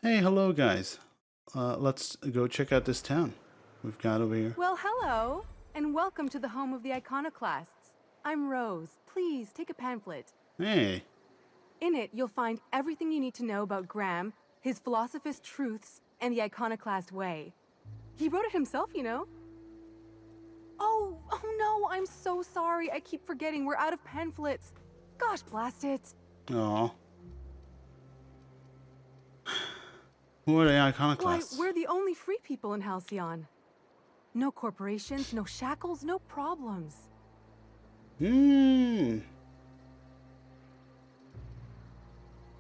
Hey, hello guys. Let's go check out this town we've got over here. Well, hello, and welcome to the home of the iconoclasts. I'm Rose. Please take a pamphlet. Hey, In it, you'll find everything you need to know about Graham, his philosophist truths, and the iconoclast way. He wrote it himself, you know. Oh no, I'm so sorry. I keep forgetting we're out of pamphlets. Gosh, blast it. aw. Who are the Why, iconoclasts? we're the only free people in Halcyon. No corporations, no shackles, no problems. Hmm.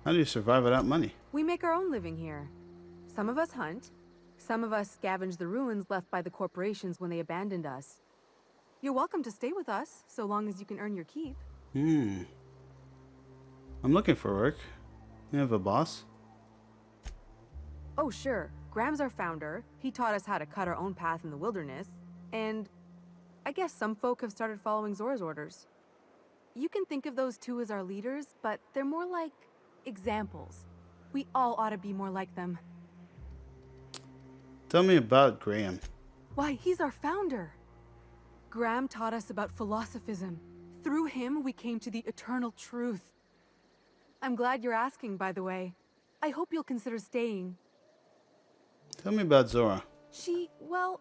How do you survive without money? We make our own living here. Some of us hunt. Some of us scavenge the ruins left by the corporations when they abandoned us. You're welcome to stay with us, so long as you can earn your keep. Hmm. I'm looking for work. You have a boss? Oh, sure. Graham's our founder. He taught us how to cut our own path in the wilderness. And I guess some folk have started following Zora's orders. You can think of those two as our leaders, but they're more like examples. We all ought to be more like them. Tell me about Graham. Why, he's our founder. Graham taught us about philosophism. Through him, we came to the eternal truth. I'm glad you're asking, by the way. I hope you'll consider staying. Tell me about Zora. Well,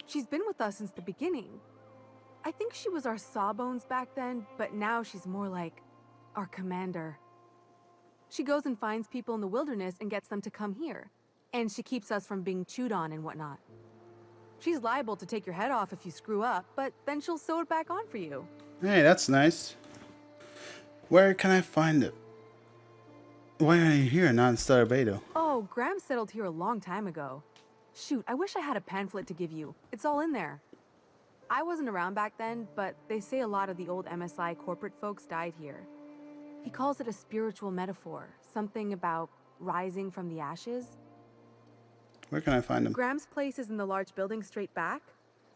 she's been with us since the beginning. I think she was our sawbones back then, but now she's more like our commander. She goes and finds people in the wilderness and gets them to come here. And she keeps us from being chewed on and whatnot. She's liable to take your head off if you screw up, but then she'll sew it back on for you. Hey, that's nice. Where can I find it? Why are you here, not in Starbado? Oh, Graham settled here a long time ago. Shoot, I wish I had a pamphlet to give you. It's all in there. I wasn't around back then, but they say a lot of the old MSI corporate folks died here. He calls it a spiritual metaphor, something about rising from the ashes. Where can I find him? Graham's place is in the large building straight back.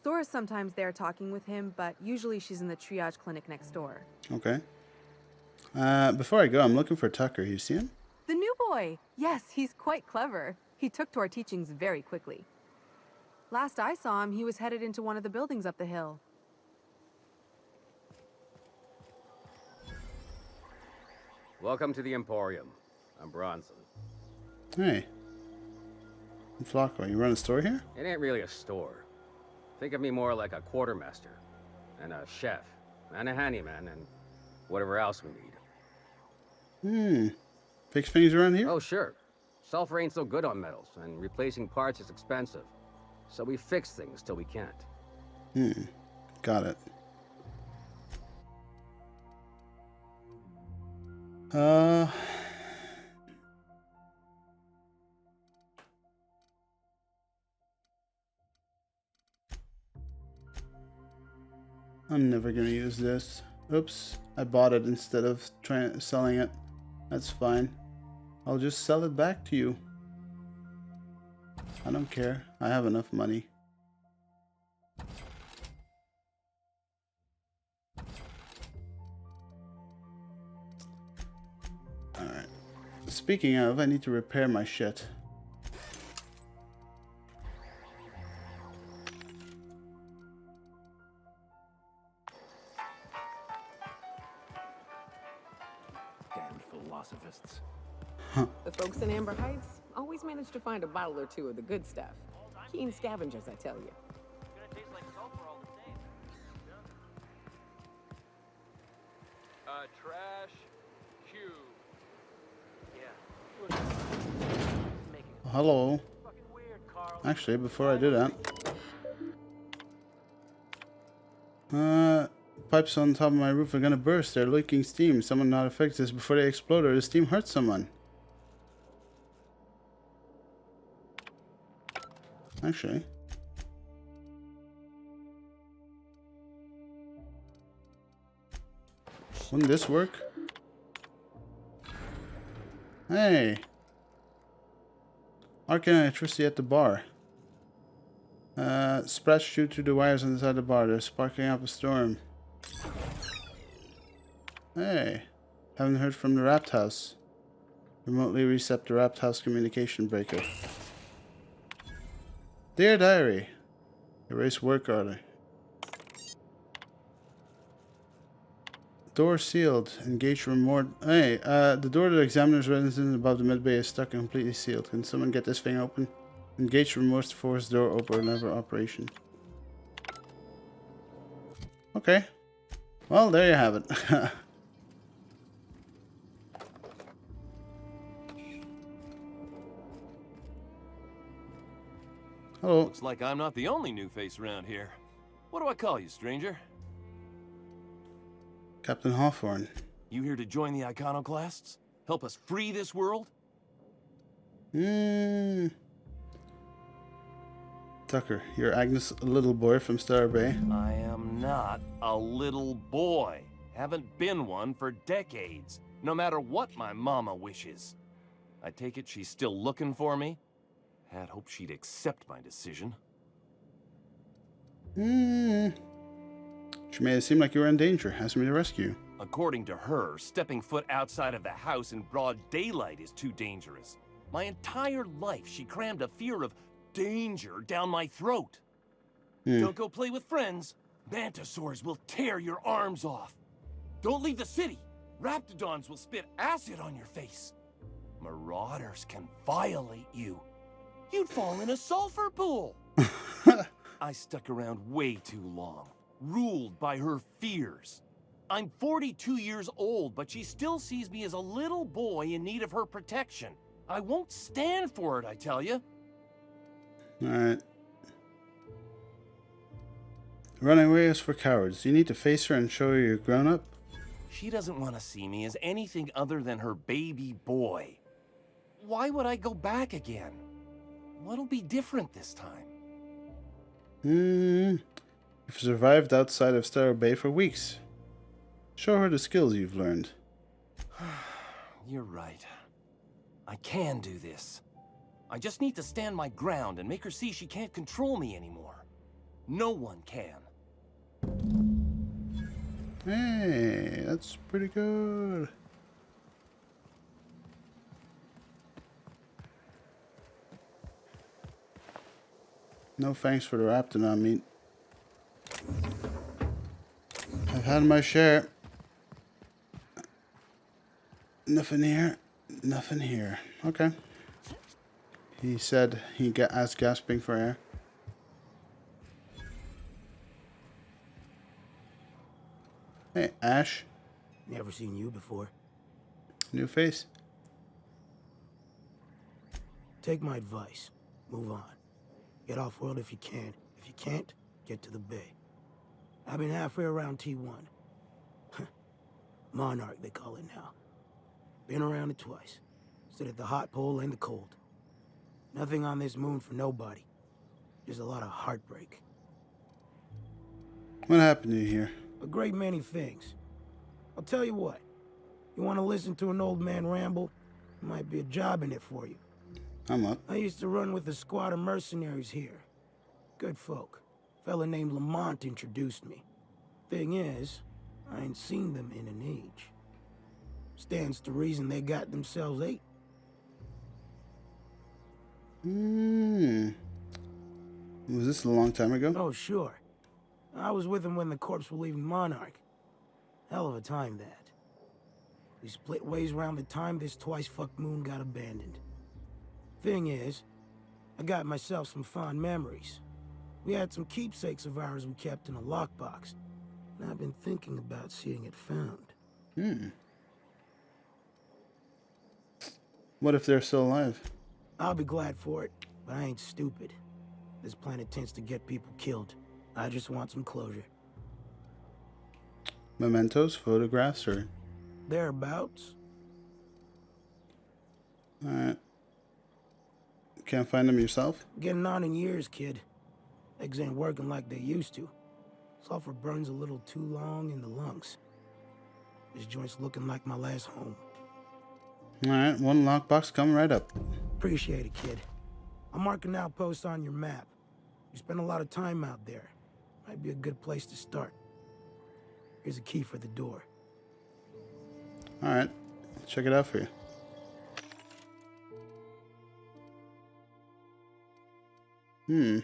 Zora's sometimes there talking with him, but usually she's in the triage clinic next door. Okay. Before I go, I'm looking for Tucker. You see him? The new boy! Yes, he's quite clever. He took to our teachings very quickly. Last I saw him, he was headed into one of the buildings up the hill. Welcome to the Emporium. I'm Bronson. Hey. I'm Flokker. You run a store here? It ain't really a store. Think of me more like a quartermaster, and a chef, and a handyman, and whatever else we need. Fix things around here? Oh, sure. Sulfur ain't so good on metals, and replacing parts is expensive. So we fix things till we can't. Got it. Uh... I'm never gonna use this. Oops, I bought it instead of selling it. That's fine. I'll just sell it back to you. I don't care. I have enough money. Alright. Speaking of, I need to repair my shit. Damned philosophists. The folks in Amber Heights always manage to find a bottle or two of the good stuff. Keen scavengers, I tell you. Trash cube. Hello. Actually, before I do that, pipes on top of my roof are gonna burst. They're leaking steam. Someone not fix this before they explode, or the steam hurts someone. Actually, wouldn't this work? Hey, arcane electricity at the bar. Spreads shoot through the wires on the side of the bar. They're sparking up a storm. Hey, haven't heard from the Rapt House. Remotely reset the wrapped house communication breaker. Dear diary. Erase work order. Door sealed. Engage remote. Hey, the door to the examiner's residence above the mid-bay is stuck and completely sealed. Can someone get this thing open? Engage remote force door opener lever operation. Okay. Well, there you have it. Hello. Looks like I'm not the only new face around here. What do I call you, stranger? Captain Hawthorne. You here to join the iconoclasts? Help us free this world? Tucker, you're Agnes, a little boy from Star Bay. I am not a little boy. Haven't been one for decades, no matter what my mama wishes. I take it she's still looking for me? Had hoped she'd accept my decision. She made it seem like you were in danger. Asked me to rescue you. According to her, stepping foot outside of the house in broad daylight is too dangerous. My entire life, she crammed a fear of danger down my throat. Don't go play with friends. Mantisaurs will tear your arms off. Don't leave the city. Raptidons will spit acid on your face. Marauders can violate you. You'd fall in a sulfur pool. I stuck around way too long, ruled by her fears. I'm 42 years old, but she still sees me as a little boy in need of her protection. I won't stand for it, I tell you. Alright. Running away is for cowards. You need to face her and show her you're grown up. She doesn't want to see me as anything other than her baby boy. Why would I go back again? What'll be different this time? You've survived outside of Star Bay for weeks. Show her the skills you've learned. You're right. I can do this. I just need to stand my ground and make her see she can't control me anymore. No one can. Hey, that's pretty good. No thanks for the Raptidon meat. I've had my share. Nothing here. Nothing here. Okay. He said he as gasping for air. Hey, Ash. Never seen you before. New face. Take my advice. Move on. Get off-world if you can. If you can't, get to the bay. I've been halfway around T1. Monarch, they call it now. Been around it twice. Stood at the hot pole and the cold. Nothing on this moon for nobody. Just a lot of heartbreak. What happened to you here? A great many things. I'll tell you what. You want to listen to an old man ramble? There might be a job in it for you. I'm up. I used to run with a squad of mercenaries here. Good folk. Fella named Lamont introduced me. Thing is, I ain't seen them in an age. Stands to reason they got themselves ate. Was this a long time ago? Oh, sure. I was with them when the corps were leaving Monarch. Hell of a time, that. We split ways around the time this twice-fucked moon got abandoned. Thing is, I got myself some fond memories. We had some keepsakes of ours we kept in a lockbox, and I've been thinking about seeing it found. What if they're still alive? I'll be glad for it, but I ain't stupid. This planet tends to get people killed. I just want some closure. Mementos, photographs, or... Thereabouts. Alright. Can't find them yourself? Getting on in years, kid. Eggs ain't working like they used to. Sulfur burns a little too long in the lungs. This joint's looking like my last home. Alright, one lockbox coming right up. Appreciate it, kid. I'm marking outposts on your map. You spend a lot of time out there. Might be a good place to start. Here's a key for the door. Alright, check it out for you. Hmm.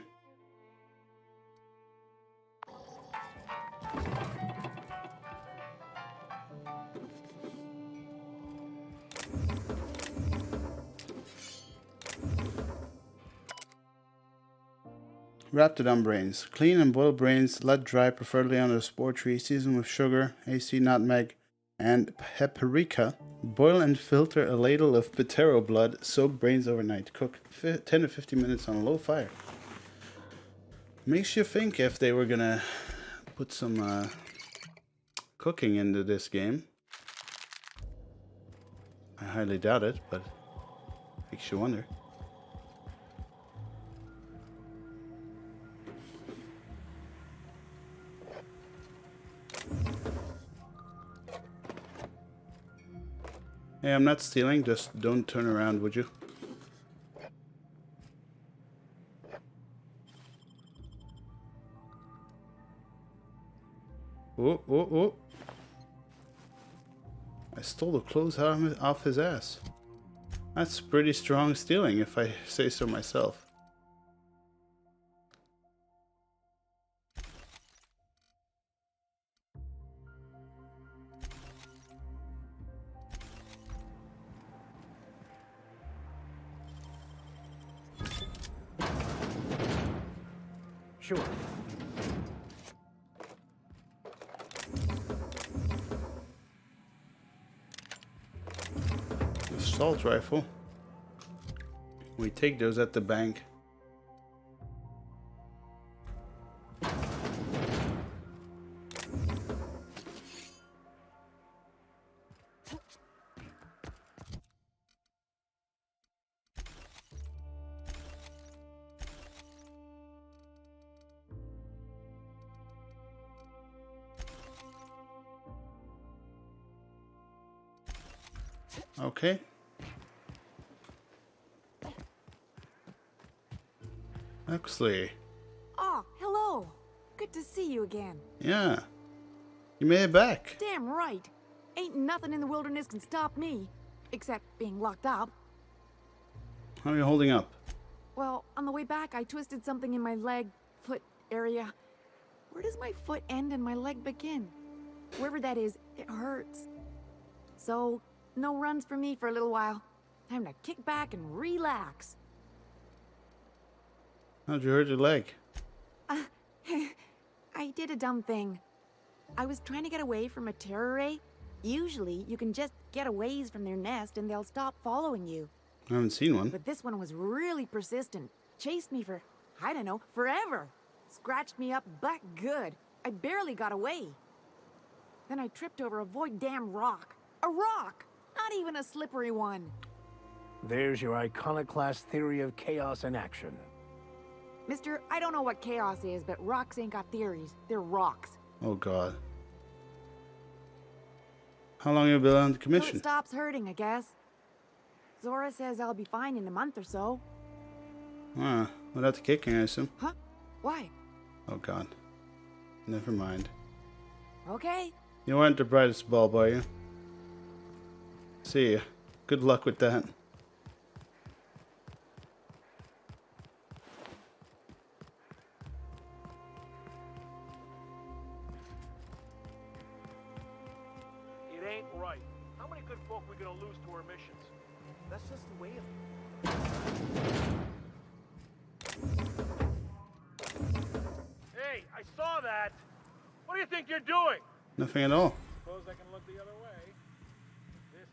Raptidon brains. Clean and boiled brains, let dry, preferably under a spore tree, seasoned with sugar, AC, nutmeg, and paprika. Boil and filter a ladle of Pitero blood. Soak brains overnight. Cook 10 to 15 minutes on a low fire. Makes you think if they were gonna put some cooking into this game. I highly doubt it, but makes you wonder. Hey, I'm not stealing, just don't turn around, would you? Oh, oh, oh. I stole the clothes off his ass. That's pretty strong stealing, if I say so myself. Sure. Assault rifle. We take those at the bank. Okay. Huxley. Oh, hello. Good to see you again. Yeah. You made it back. Damn right. Ain't nothing in the wilderness can stop me. Except being locked up. How are you holding up? Well, on the way back, I twisted something in my leg, foot area. Where does my foot end and my leg begin? Wherever that is, it hurts. So, no runs for me for a little while. Time to kick back and relax. How'd you hurt your leg? I did a dumb thing. I was trying to get away from a terror ray. Usually, you can just get a ways from their nest and they'll stop following you. I haven't seen one. But this one was really persistent. Chased me for, I don't know, forever. Scratched me up back good. I barely got away. Then I tripped over a void damn rock. A rock! Not even a slippery one. There's your iconoclast theory of chaos in action. Mister, I don't know what chaos is, but rocks ain't got theories. They're rocks. Oh god. How long have you been on Till commission? it stops hurting, I guess. Zora says I'll be fine in a month or so. Ah, without the kicking, I assume. Huh? Why? Oh god. Never mind. Okay. You weren't the brightest bulb, are you? See ya. Good luck with that. It ain't right. How many good folk we gonna lose to our missions? That's just the way of Hey, I saw that! What do you think you're doing? Nothing at all. Suppose I can look the other way. This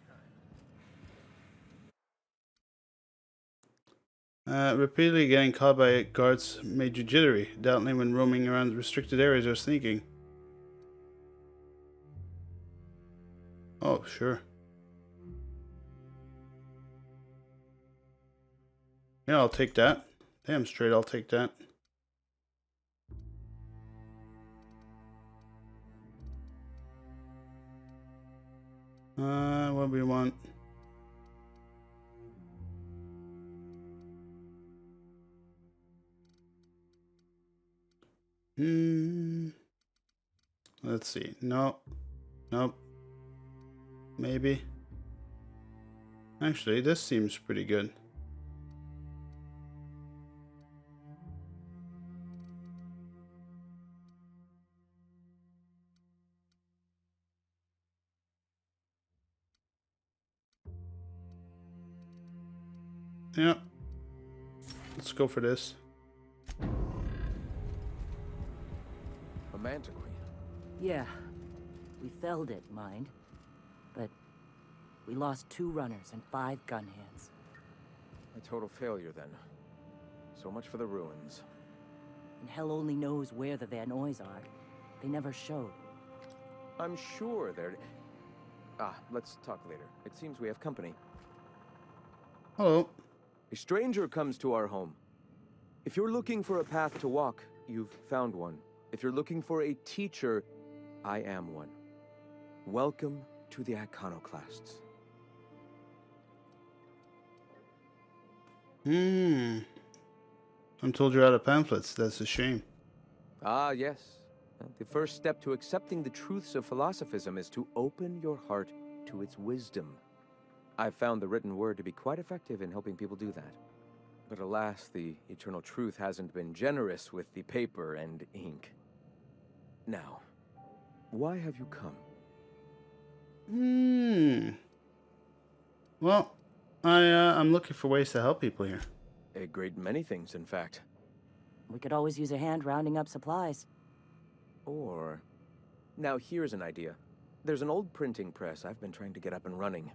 time. Repeatedly getting caught by guards made you jittery, doubtly when roaming around restricted areas or sneaking. Oh, sure. Yeah, I'll take that. Damn straight, I'll take that. What do we want? Let's see. No. Nope. Maybe. Actually, this seems pretty good. Yeah. Let's go for this. A manta queen. Yeah. We felled it, mind. But we lost 2 runners and 5 gun hands. A total failure, then. So much for the ruins. And hell only knows where the Van Oys are. They never showed. I'm sure they're... let's talk later. It seems we have company. Hello. A stranger comes to our home. If you're looking for a path to walk, you've found one. If you're looking for a teacher, I am one. Welcome to the Iconoclasts. I'm told you're out of pamphlets. That's a shame. Ah, yes. The first step to accepting the truths of philosophism is to open your heart to its wisdom. I've found the written word to be quite effective in helping people do that. But alas, the eternal truth hasn't been generous with the paper and ink. Now, why have you come? Well, I'm looking for ways to help people here. A great many things, in fact. We could always use a hand rounding up supplies. Or... Now here's an idea. There's an old printing press I've been trying to get up and running.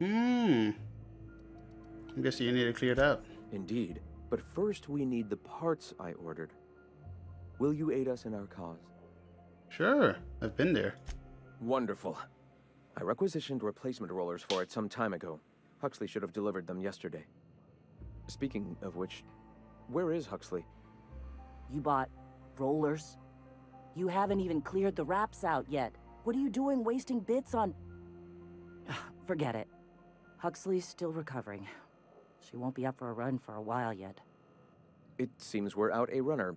I guess you need to clear it out. Indeed. But first we need the parts I ordered. Will you aid us in our cause? Sure, I've been there. Wonderful. I requisitioned replacement rollers for it some time ago. Huxley should have delivered them yesterday. Speaking of which, where is Huxley? You bought rollers? You haven't even cleared the wraps out yet. What are you doing wasting bits on... Forget it. Huxley's still recovering. She won't be up for a run for a while yet. It seems we're out a runner.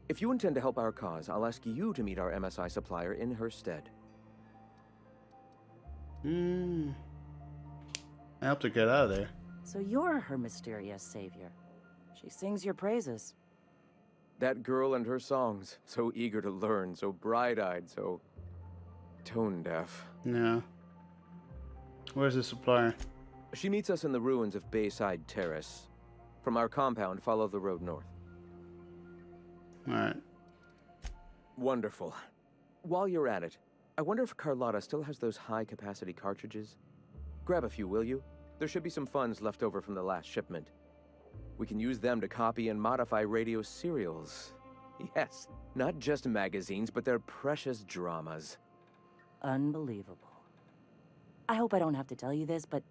If you intend to help our cause, I'll ask you to meet our MSI supplier in her stead. I helped her get out of there. So you're her mysterious savior. She sings your praises. That girl and her songs, so eager to learn, so bright-eyed, so tone-deaf. Yeah. Where's the supplier? She meets us in the ruins of Bayside Terrace. From our compound, follow the road north. Alright. Wonderful. While you're at it, I wonder if Carlotta still has those high-capacity cartridges? Grab a few, will you? There should be some funds left over from the last shipment. We can use them to copy and modify radio serials. Yes, not just magazines, but their precious dramas. Unbelievable. I hope I don't have to tell you this, but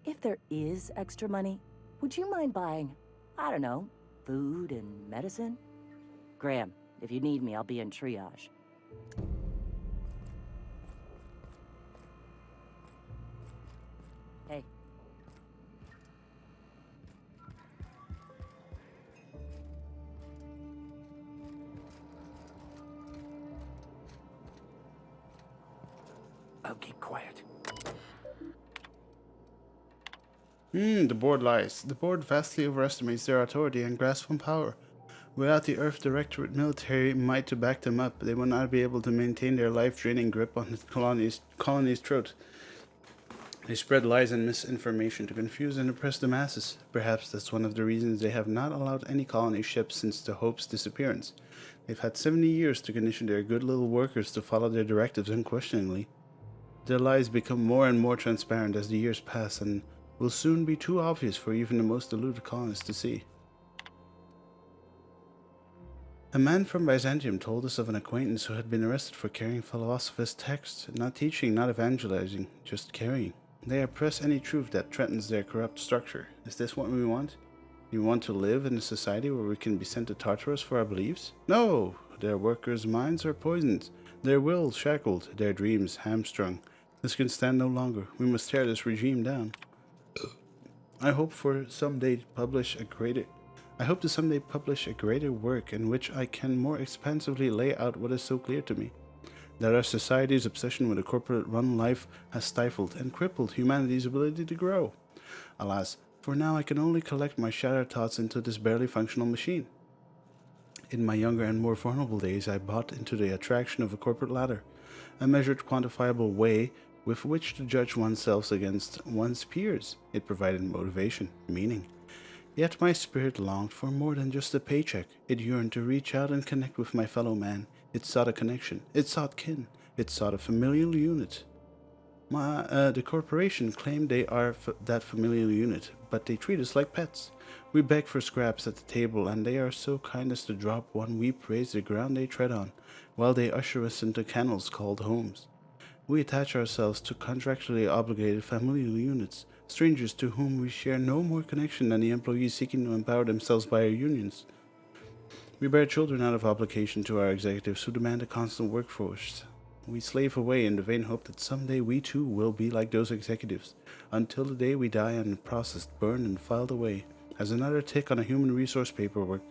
if there is extra money, would you mind buying, I don't know, food and medicine? Graham, if you need me, I'll be in triage. Hey. I'll keep quiet. The board lies. The board vastly overestimates their authority and grasp on power. Without the Earth Directorate military might to back them up, they will not be able to maintain their life-draining grip on the colony's throat. They spread lies and misinformation to confuse and oppress the masses. Perhaps that's one of the reasons they have not allowed any colony ships since the Hope's disappearance. They've had 70 years to condition their good little workers to follow their directives unquestioningly. Their lies become more and more transparent as the years pass and will soon be too obvious for even the most deluded colonists to see. A man from Byzantium told us of an acquaintance who had been arrested for carrying philosophist texts, not teaching, not evangelizing, just carrying. They oppress any truth that threatens their corrupt structure. Is this what we want? You want to live in a society where we can be sent to Tartarus for our beliefs? No! Their workers' minds are poisoned, their will shackled, their dreams hamstrung. This can stand no longer. We must tear this regime down. I hope to someday publish a greater work in which I can more expansively lay out what is so clear to me. That our society's obsession with a corporate-run life has stifled and crippled humanity's ability to grow. Alas, for now I can only collect my shattered thoughts into this barely functional machine. In my younger and more vulnerable days, I bought into the attraction of a corporate ladder, a measured, quantifiable way with which to judge oneself against one's peers. It provided motivation, meaning. Yet my spirit longed for more than just a paycheck. It yearned to reach out and connect with my fellow man. It sought a connection. It sought kin. It sought a familial unit. The corporation claimed they are that familial unit, but they treat us like pets. We beg for scraps at the table, and they are so kind as to drop one we praise the ground they tread on, while they usher us into kennels called homes. We attach ourselves to contractually obligated familial units, strangers to whom we share no more connection than the employees seeking to empower themselves by our unions. We bear children out of obligation to our executives who demand a constant workforce. We slave away in the vain hope that someday we too will be like those executives, until the day we die and processed, burned, and filed away as another tick on a human resource paperwork.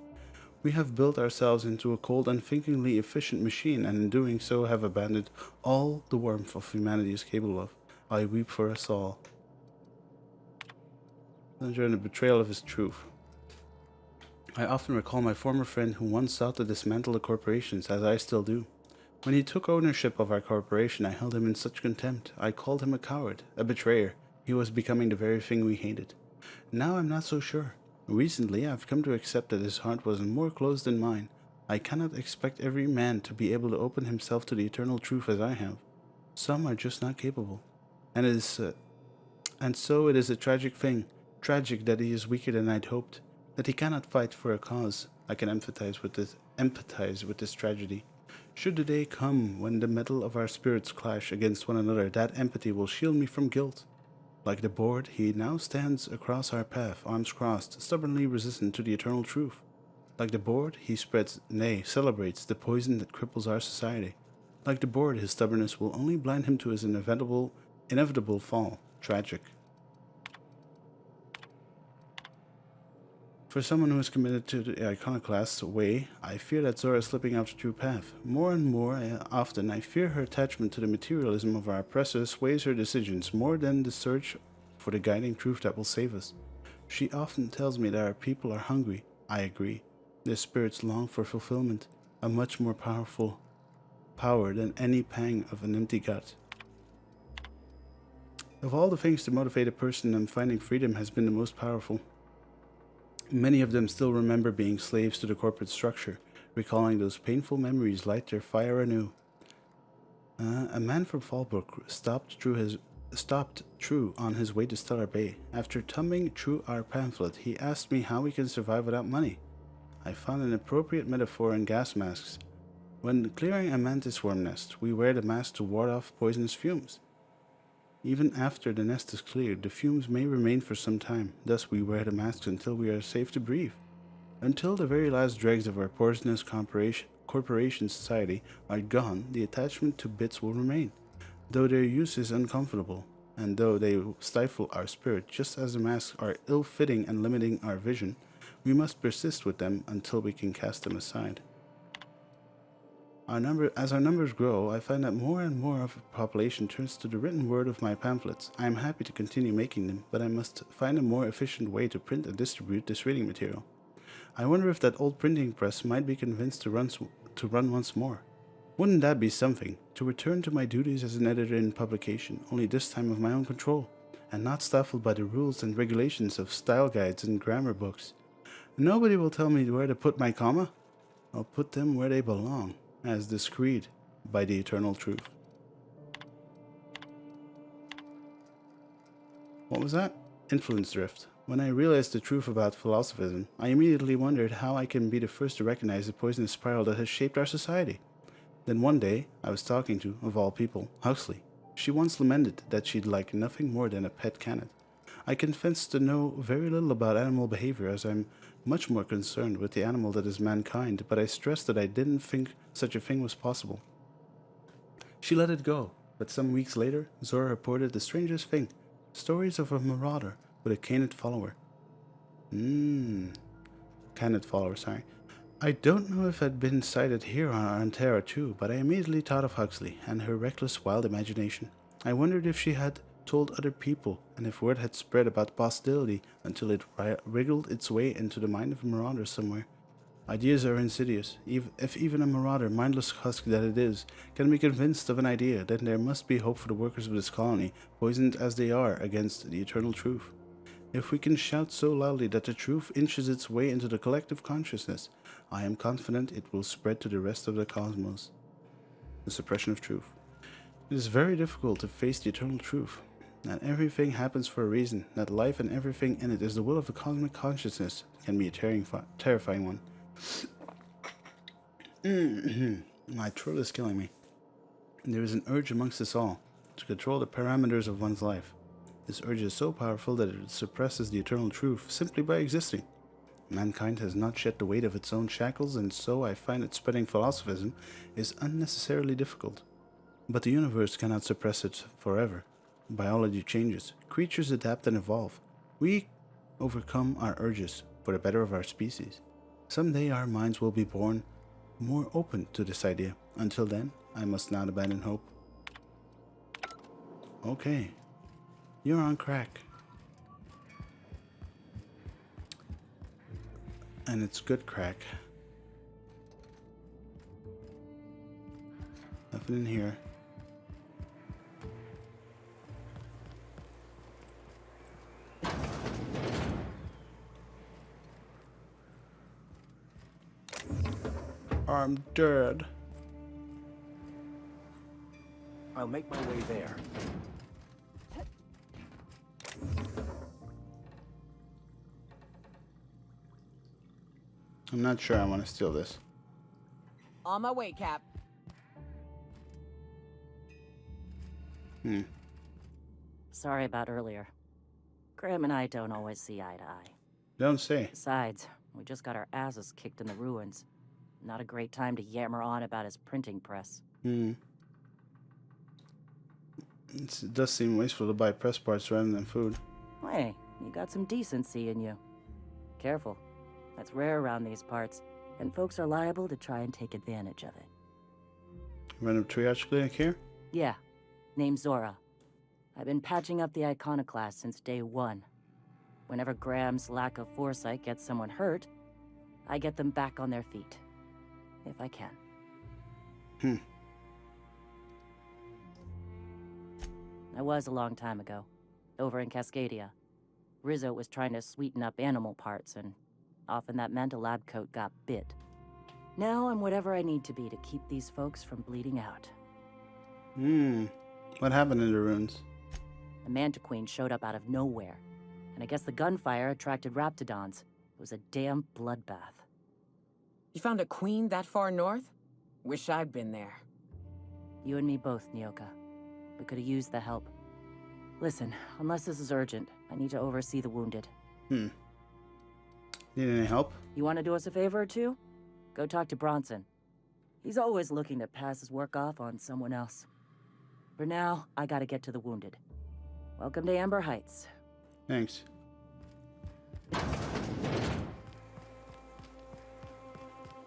We have built ourselves into a cold, unthinkingly efficient machine, and in doing so have abandoned all the warmth of humanity is capable of. I weep for us all. During the betrayal of his truth. I often recall my former friend who once sought to dismantle the corporations, as I still do. When he took ownership of our corporation, I held him in such contempt. I called him a coward, a betrayer. He was becoming the very thing we hated. Now I'm not so sure. Recently, I've come to accept that his heart was more closed than mine. I cannot expect every man to be able to open himself to the eternal truth as I have. Some are just not capable. And so it is a tragic thing. Tragic that he is weaker than I'd hoped. That he cannot fight for a cause. I can empathize with this tragedy. Should the day come when the metal of our spirits clash against one another, that empathy will shield me from guilt. Like the board, he now stands across our path, arms crossed, stubbornly resistant to the eternal truth. Like the board, he celebrates the poison that cripples our society. Like the board, his stubbornness will only blind him to his inevitable fall. Tragic. For someone who is committed to the iconoclast way, I fear that Zora is slipping off the true path. More and more often, I fear her attachment to the materialism of our oppressors sways her decisions more than the search for the guiding truth that will save us. She often tells me that our people are hungry. I agree. Their spirits long for fulfillment, a much more powerful power than any pang of an empty gut. Of all the things to motivate a person, finding freedom has been the most powerful. Many of them still remember being slaves to the corporate structure. Recalling those painful memories light their fire anew. A man from Fallbrook stopped true on his way to Stellar Bay. After thumbing through our pamphlet, he asked me how we can survive without money. I found an appropriate metaphor in gas masks. When clearing a mantis worm nest, we wear the mask to ward off poisonous fumes. Even after the nest is cleared, the fumes may remain for some time. Thus, we wear the masks until we are safe to breathe. Until the very last dregs of our poisonous corporation society are gone, the attachment to bits will remain, though their use is uncomfortable, and though they stifle our spirit, just as the masks are ill-fitting and limiting our vision, we must persist with them until we can cast them aside. As our numbers grow, I find that more and more of the population turns to the written word of my pamphlets. I am happy to continue making them, but I must find a more efficient way to print and distribute this reading material. I wonder if that old printing press might be convinced to run once more. Wouldn't that be something? To return to my duties as an editor in publication, only this time of my own control, and not stifled by the rules and regulations of style guides and grammar books. Nobody will tell me where to put my comma. I'll put them where they belong, as decreed by the eternal truth. What was that? Influence drift. When I realized the truth about philosophism, I immediately wondered how I can be the first to recognize the poisonous spiral that has shaped our society. Then one day, I was talking to, of all people, Huxley. She once lamented that she'd like nothing more than a pet cat. I confess to know very little about animal behavior, as I'm much more concerned with the animal that is mankind, but I stressed that I didn't think such a thing was possible. She let it go, but some weeks later, Zora reported the strangest thing. Stories of a marauder with a canid follower. Canid follower, sorry. I don't know if I'd been sighted here on Antera too, but I immediately thought of Huxley and her reckless, wild imagination. I wondered if she had told other people, and if word had spread about the possibility until it wriggled its way into the mind of a marauder somewhere. Ideas are insidious. If even a marauder, mindless husk that it is, can be convinced of an idea, then there must be hope for the workers of this colony, poisoned as they are against the eternal truth. If we can shout so loudly that the truth inches its way into the collective consciousness, I am confident it will spread to the rest of the cosmos. The suppression of truth. It is very difficult to face the eternal truth, that everything happens for a reason, that life and everything in it is the will of the cosmic consciousness, can be a terrifying one. My throat is killing me. There is an urge amongst us all to control the parameters of one's life. This urge is so powerful that it suppresses the eternal truth simply by existing. Mankind has not shed the weight of its own shackles, and so I find that spreading philosophism is unnecessarily difficult. But the universe cannot suppress it forever. Biology changes. Creatures adapt and evolve. We overcome our urges for the better of our species. Someday our minds will be born more open to this idea. Until then, I must not abandon hope. Okay. You're on crack. And it's good crack. Nothing in here. I'm dead. I'll make my way there. I'm not sure I want to steal this. On my way, Cap. Sorry about earlier. Graham and I don't always see eye to eye. Don't say. Besides, we just got our asses kicked in the ruins. Not a great time to yammer on about his printing press. It does seem wasteful to buy press parts rather than food. Hey, you got some decency in you. Careful. That's rare around these parts, and folks are liable to try and take advantage of it. Random triage clinic here? Yeah, name's Zora. I've been patching up the iconoclast since day one. Whenever Graham's lack of foresight gets someone hurt, I get them back on their feet. If I can. I was a long time ago, over in Cascadia. Rizzo was trying to sweeten up animal parts, and often that meant a lab coat got bit. Now I'm whatever I need to be to keep these folks from bleeding out. What happened in the ruins? A mantiqueen showed up out of nowhere, and I guess the gunfire attracted raptidons. It was a damn bloodbath. You found a queen that far north? Wish I'd been there. You and me both, Nyoka. We could have used the help. Listen, unless this is urgent, I need to oversee the wounded. Need any help? You want to do us a favor or two? Go talk to Bronson. He's always looking to pass his work off on someone else. For now, I gotta get to the wounded. Welcome to Amber Heights. Thanks.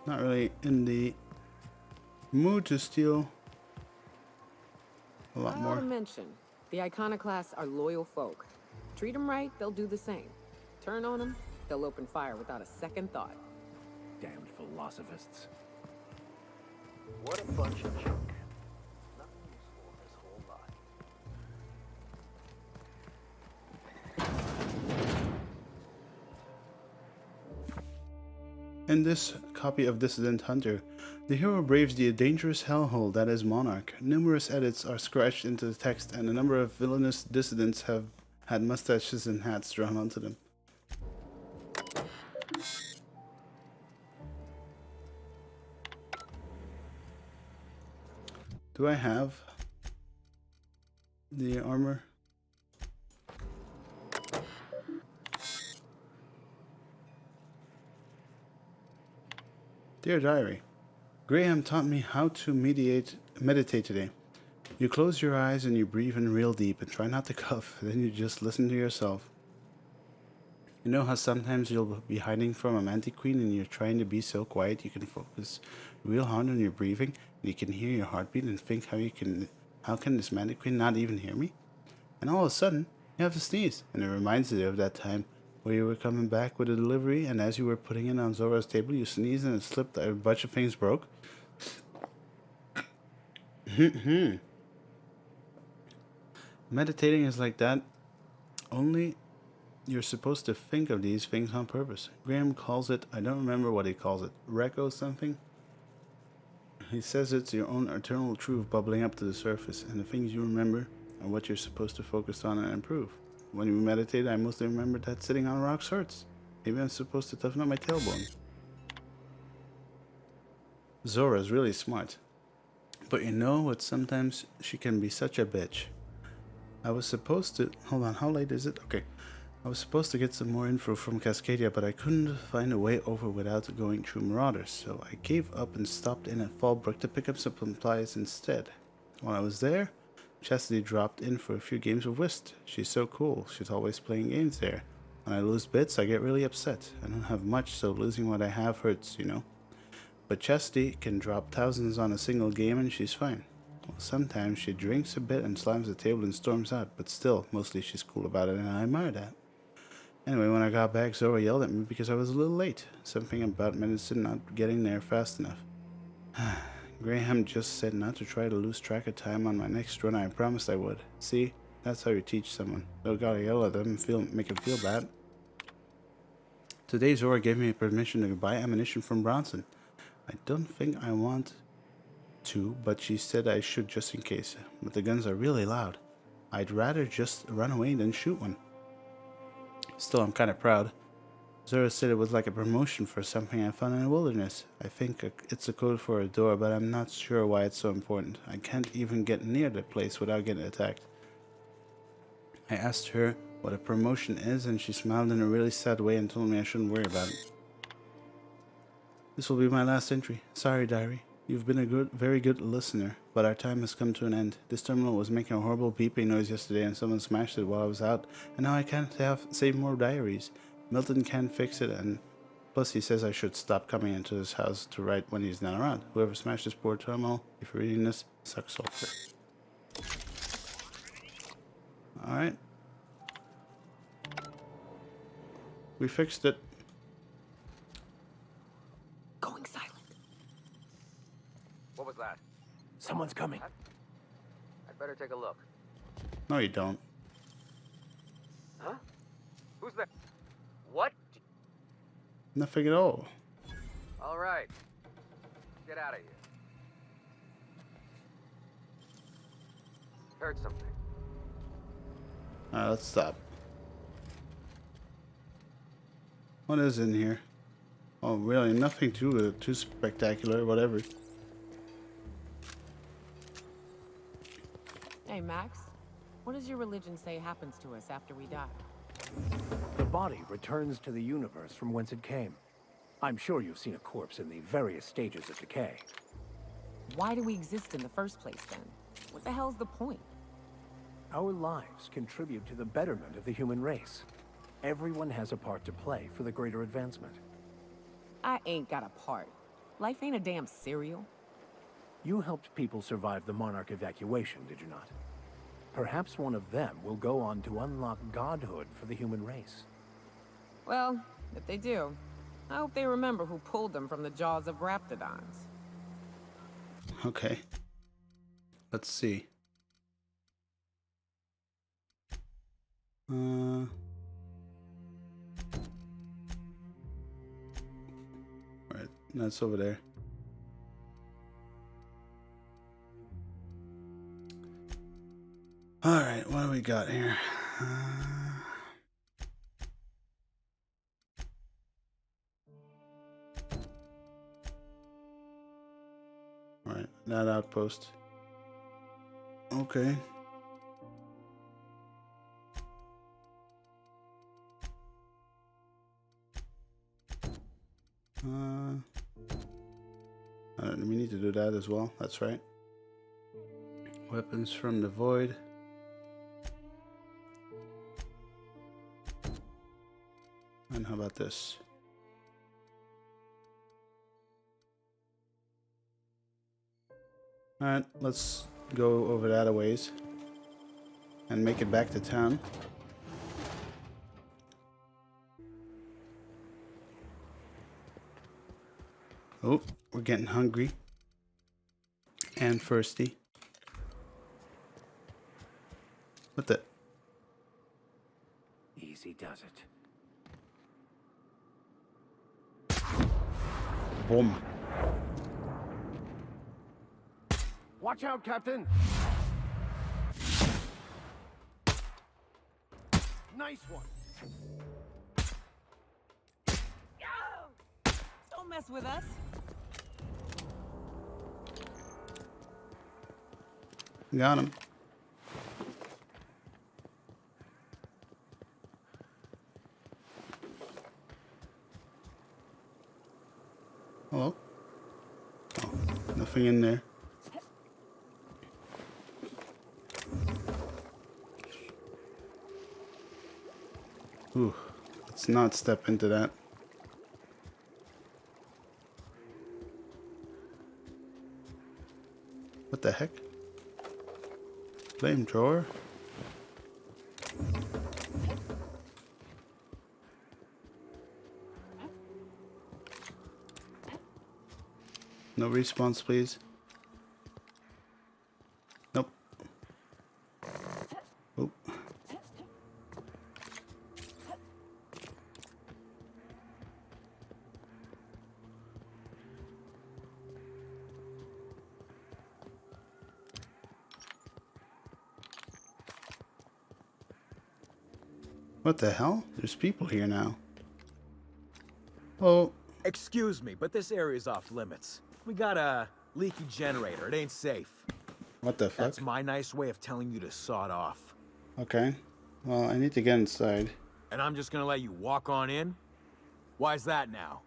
Not really in the mood to steal a lot I ought more. to mention, the iconoclasts are loyal folk. Treat them right, they'll do the same. Turn on them, they'll open fire without a second thought. Damned philosophists. What a bunch of junk. Nothing useful in this whole lot. In this copy of Dissident Hunter, the hero braves the dangerous hellhole that is Monarch. Numerous edits are scratched into the text, and a number of villainous dissidents have had mustaches and hats drawn onto them. Do I have the armor? Dear Diary, Graham taught me how to meditate today. You close your eyes and you breathe in real deep and try not to cough. Then you just listen to yourself. You know how sometimes you'll be hiding from a mantiqueen and you're trying to be so quiet you can focus real hard on your breathing and you can hear your heartbeat and think how can this mantiqueen not even hear me? And all of a sudden, you have to sneeze and it reminds you of that time where you were coming back with a delivery, and as you were putting it on Zora's table, you sneezed and it slipped, a bunch of things broke. Meditating is like that, only you're supposed to think of these things on purpose. Graham calls it, I don't remember what he calls it, Reco something? He says it's your own eternal truth bubbling up to the surface, and the things you remember are what you're supposed to focus on and improve. When you meditate, I mostly remember that sitting on rocks hurts. Maybe I'm supposed to toughen up my tailbone. Zora's really smart. But you know what, sometimes she can be such a bitch. I was supposed to... Hold on, how late is it? Okay. I was supposed to get some more info from Cascadia, but I couldn't find a way over without going through Marauders, so I gave up and stopped in at Fallbrook to pick up some supplies instead. While I was there, Chastity dropped in for a few games of whist. She's so cool, she's always playing games there. When I lose bits, I get really upset. I don't have much, so losing what I have hurts, you know. But Chastity can drop thousands on a single game and she's fine. Well, sometimes she drinks a bit and slams the table and storms out, but still, mostly she's cool about it and I admire that. Anyway, when I got back, Zora yelled at me because I was a little late. Something about medicine not getting there fast enough. Graham just said not to try to lose track of time on my next run. I promised I would. See? That's how you teach someone. Don't gotta yell at them and make them feel bad. Today, Zora gave me permission to buy ammunition from Bronson. I don't think I want to, but she said I should just in case. But the guns are really loud. I'd rather just run away than shoot one. Still, I'm kind of proud. Zora said it was like a promotion for something I found in the wilderness. I think it's a code for a door, but I'm not sure why it's so important. I can't even get near the place without getting attacked. I asked her what a promotion is, and she smiled in a really sad way and told me I shouldn't worry about it. This will be my last entry. Sorry, diary. You've been a very good listener, but our time has come to an end. This terminal was making a horrible beeping noise yesterday and someone smashed it while I was out, and now I can't save more diaries. Milton can't fix it, and plus he says I should stop coming into his house to write when he's not around. Whoever smashed this poor terminal, if you're reading this, sucks sulfur. Alright. We fixed it. Going silent. What was that? Someone's coming. I'd better take a look. No, you don't. Huh? Who's there? What? Nothing at all. All right. Get out of here. Heard something. Alright, let's stop. What is in here? Oh, really? Nothing too spectacular, whatever. Hey, Max. What does your religion say happens to us after we die? The body returns to the universe from whence it came. I'm sure you've seen a corpse in the various stages of decay. Why do we exist in the first place, then? What the hell's the point? Our lives contribute to the betterment of the human race. Everyone has a part to play for the greater advancement. I ain't got a part. Life ain't a damn cereal. You helped people survive the Monarch evacuation, did you not? Perhaps one of them will go on to unlock godhood for the human race. Well, if they do, I hope they remember who pulled them from the jaws of raptidons. Okay. Let's see. Alright, that's over there. Alright, what do we got here? Alright, that outpost. Okay. We need to do that as well. That's right. Weapons from the void. And how about this? Alright, let's go over that a ways and make it back to town. Oh, we're getting hungry. And thirsty. What the? Easy does it. Boom. Watch out, Captain! Nice one! Don't mess with us. Got him. Hello? Oh, nothing in there. Ooh, let's not step into that. What the heck? Flamethrower? No response, please. Nope. Oh. What the hell? There's people here now. Oh. Excuse me, but this area's off limits. We got a leaky generator. It ain't safe. What the fuck? That's my nice way of telling you to sod off. Okay. Well, I need to get inside. And I'm just gonna let you walk on in? Why's that now?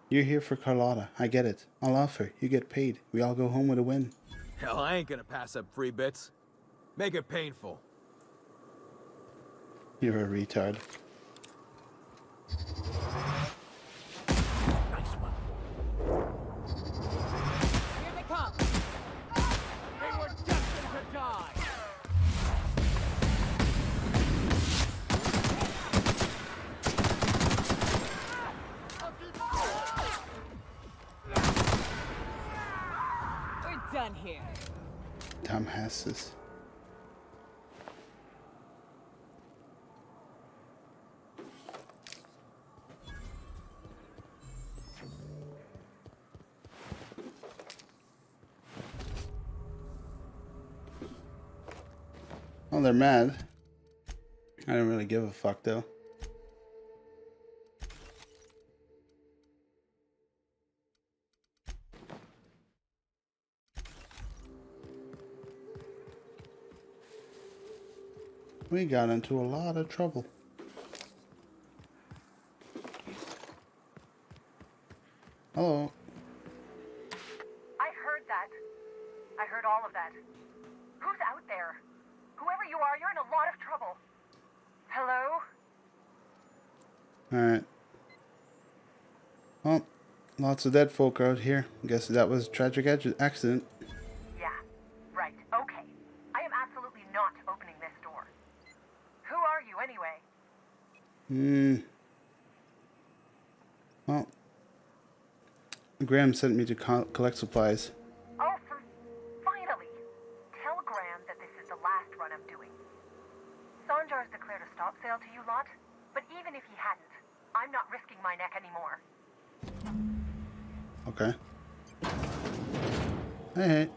You're here for Carlotta. I get it. I'll offer. You get paid. We all go home with a win. Hell, I ain't gonna pass up free bits. Make it painful. You're a retard. Nice one. Here they come. They were destined to die! We're done here. Dumbasses. Well, they're mad. I don't really give a fuck though. We got into a lot of trouble. Hello. I heard that. I heard all of that. Who's out there? Whoever you are, you're in a lot of trouble. Hello? Alright. Well, lots of dead folk out here. Guess that was a tragic accident. Yeah, right. Okay. I am absolutely not opening this door. Who are you anyway? Well, Graham sent me to collect supplies. Oh, finally. Tell Graham that this is the last run I'm doing. Sanjar's declared a stop sale to you lot, but even if he hadn't, I'm not risking my neck anymore. Okay. Hey.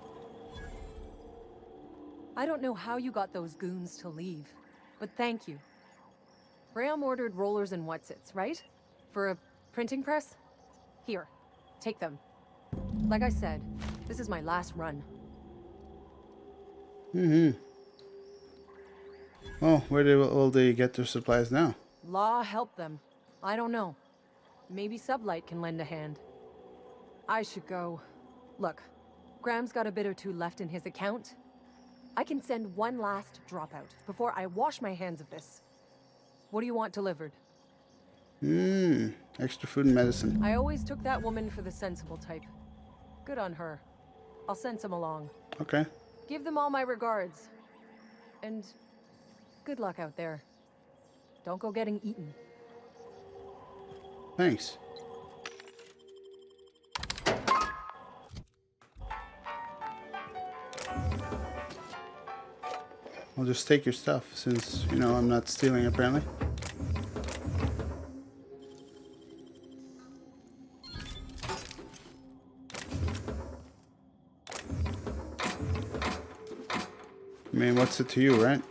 I don't know how you got those goons to leave, but thank you. Graham ordered rollers and whatsits, right? For a printing press? Here, take them. Like I said, this is my last run. Well, where will they get their supplies now? Law help them. I don't know. Maybe Sublight can lend a hand. I should go. Look, Graham's got a bit or two left in his account. I can send one last dropout before I wash my hands of this. What do you want delivered? Extra food and medicine. I always took that woman for the sensible type. Good on her. I'll send some along. Okay. Give them all my regards. And Good luck out there. Don't go getting eaten. Thanks. I'll just take your stuff since, you know, I'm not stealing apparently. I mean, what's it to you, right?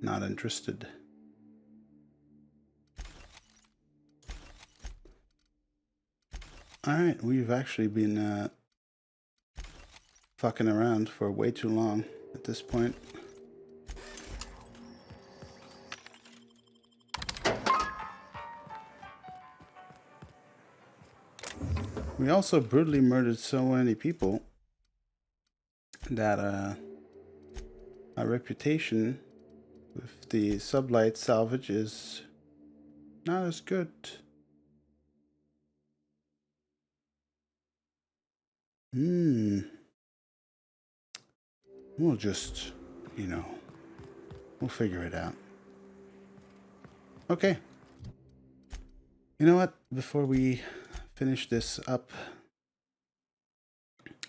Not interested. Alright, we've actually been fucking around for way too long at this point. We also brutally murdered so many people that our reputation with the sublight salvage is not as good. We'll just, you know, we'll figure it out. Okay. You know what? Before we finish this up,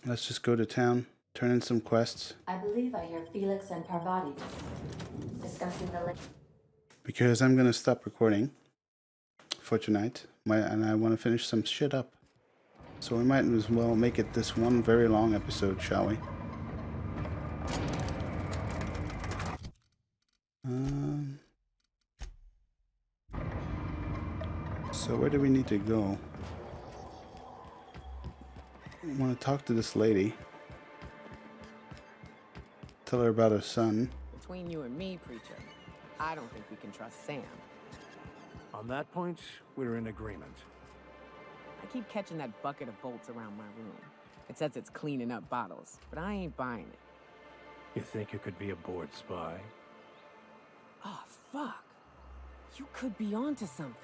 let's just go to town, turn in some quests. I believe I hear Felix and Parvati discussing the Because I'm gonna stop recording for tonight, and I want to finish some shit up. So we might as well make it this one very long episode, shall we? So where do we need to go? I want to talk to this lady. Tell her about her son. Between you and me, preacher, I don't think we can trust Sam. On that point, we're in agreement. I keep catching that bucket of bolts around my room. It says it's cleaning up bottles, but I ain't buying it. You think you could be a bored spy? Oh, fuck. You could be onto something.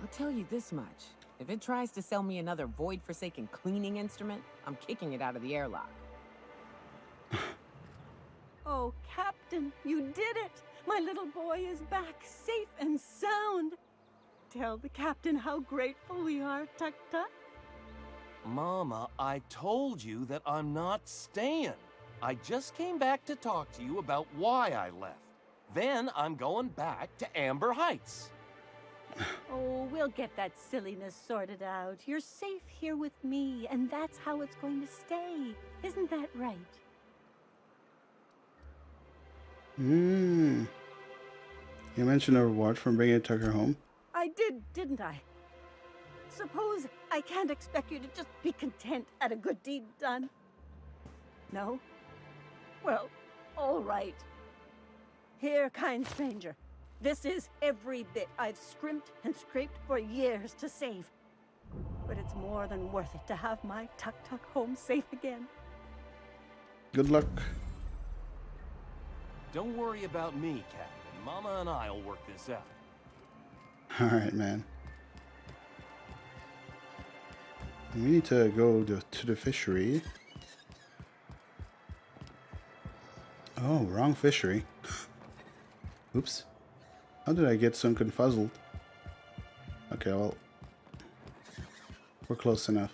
I'll tell you this much. If it tries to sell me another void-forsaken cleaning instrument, I'm kicking it out of the airlock. Oh, Captain, you did it! My little boy is back, safe and sound. Tell the captain how grateful we are, Tuk Tuk. Mama, I told you that I'm not staying. I just came back to talk to you about why I left. Then I'm going back to Amber Heights. Oh, we'll get that silliness sorted out. You're safe here with me, and that's how it's going to stay. Isn't that right? You mentioned a reward from bringing Tucker home. I did, didn't I? Suppose I can't expect you to just be content at a good deed done. No? Well, all right. Here, kind stranger. This is every bit I've scrimped and scraped for years to save. But it's more than worth it to have my Tuk Tuk home safe again. Good luck. Don't worry about me, Captain. Mama and I'll work this out. Alright, man. We need to go to the fishery. Oh, wrong fishery. Oops. How did I get so confuzzled? Okay, well, we're close enough.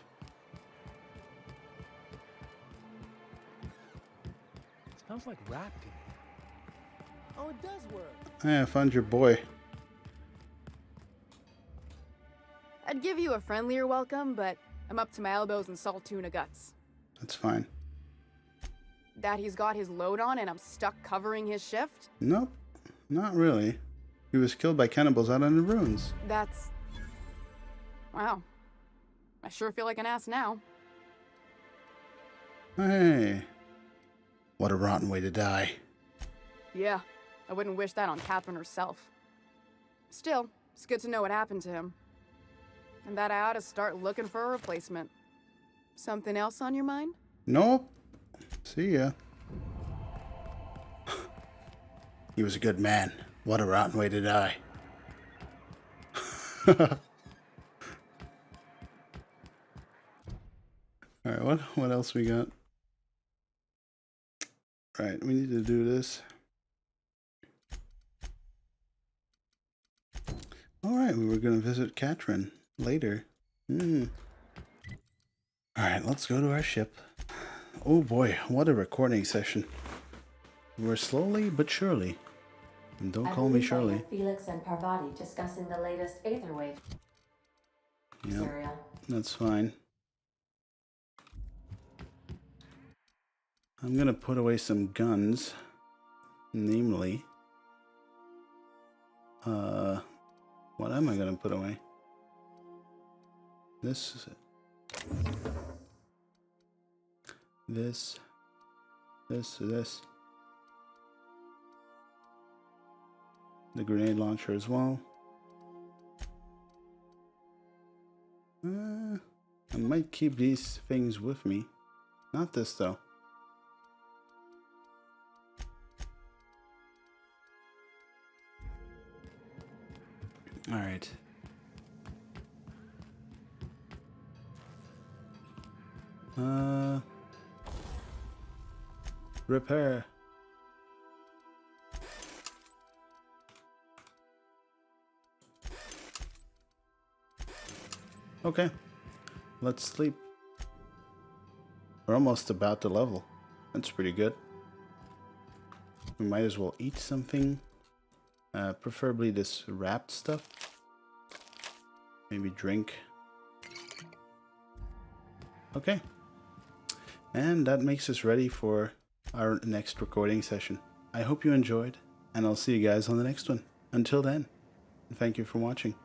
Smells like rat pee. Oh, it does work. Hey, I found your boy. I'd give you a friendlier welcome, but I'm up to my elbows in salt tuna guts. That's fine. That he's got his load on and I'm stuck covering his shift? Nope, not really. He was killed by cannibals out in the ruins. That's... Wow. I sure feel like an ass now. Hey. What a rotten way to die. Yeah, I wouldn't wish that on Catherine herself. Still, it's good to know what happened to him. And that I ought to start looking for a replacement. Something else on your mind? Nope. See ya. He was a good man. What a rotten way to die. Alright, what else we got? Right, we need to do this. Alright, we were gonna visit Katrin later. Alright, let's go to our ship. Oh boy, what a recording session. We're slowly but surely. And don't call me Shirley. Felix and Parvati discussing the latest Aetherwave serial. That's fine. I'm gonna put away some guns. Namely... what am I gonna put away? This is it. This. The grenade launcher as well. I might keep these things with me. Not this though. Alright. Repair. Okay, let's sleep. We're almost about to level. That's pretty good. We might as well eat something. Preferably this wrapped stuff. Maybe drink. Okay. And that makes us ready for our next recording session. I hope you enjoyed, and I'll see you guys on the next one. Until then, thank you for watching.